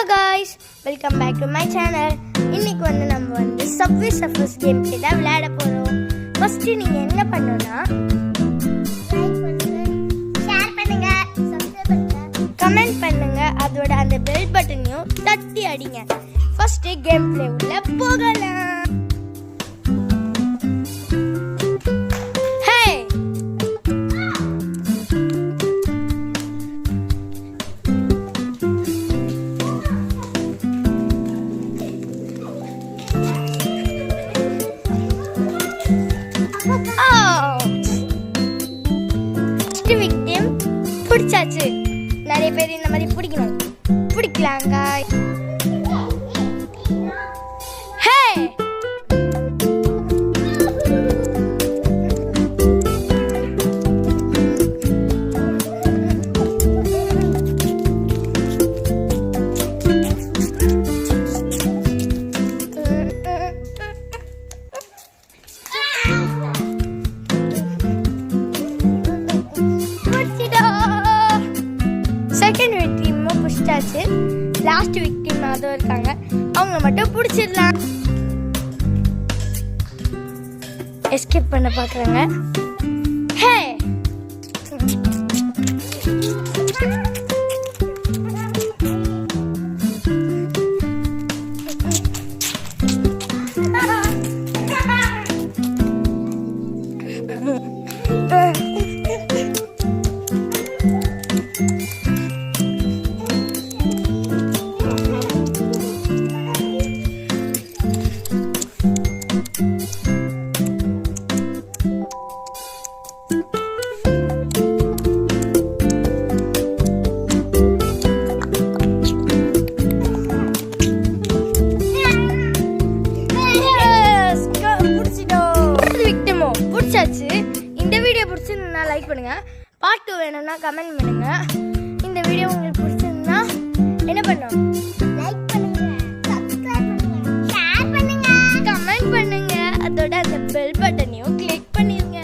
guys, welcome back to my channel. இன்னைக்கு வந்து நம்ம வந்து Subway Surfers game play தான் விளையாட போறோம். ஃபர்ஸ்ட் நீங்க என்ன பண்ணனும்னா லைக் பண்ணுங்க, ஷேர் பண்ணுங்க, சப்ஸ்கிரைப் பண்ணுங்க, கமெண்ட் பண்ணுங்க, அதோட அந்த பெல் பட்டனையும் தட்டி அடிங்க. ஃபர்ஸ்ட் கேம் play உள்ள போகலாம். விக்டிம் பிடிச்சாச்சு. நிறைய பேர் இந்த மாதிரி பிடிக்கலாங்க. ஹே செகண்ட் விக்டிமும் பிடிச்சாச்சு. லாஸ்ட் விக்டிம் அதுவும் இருக்காங்க, அவங்க மட்டும் பிடிச்சிடலாம். எஸ்கேப் பண்ண பார்க்குறாங்க. ஹே இந்த வீடியோ பிடிச்சிருந்தா லைக் பண்ணுங்க. பார்ட் 2 வேணும்னா கமெண்ட் பண்ணுங்க. இந்த வீடியோ உங்களுக்கு பிடிச்சிருந்தா என்ன பண்ணும்? லைக் பண்ணுங்க, சப்ஸ்கிரைப் பண்ணுங்க, ஷேர் பண்ணுங்க, கமெண்ட் பண்ணுங்க, அதோட அந்த பெல் பட்டனையும் கிளிக் பண்ணிருங்க.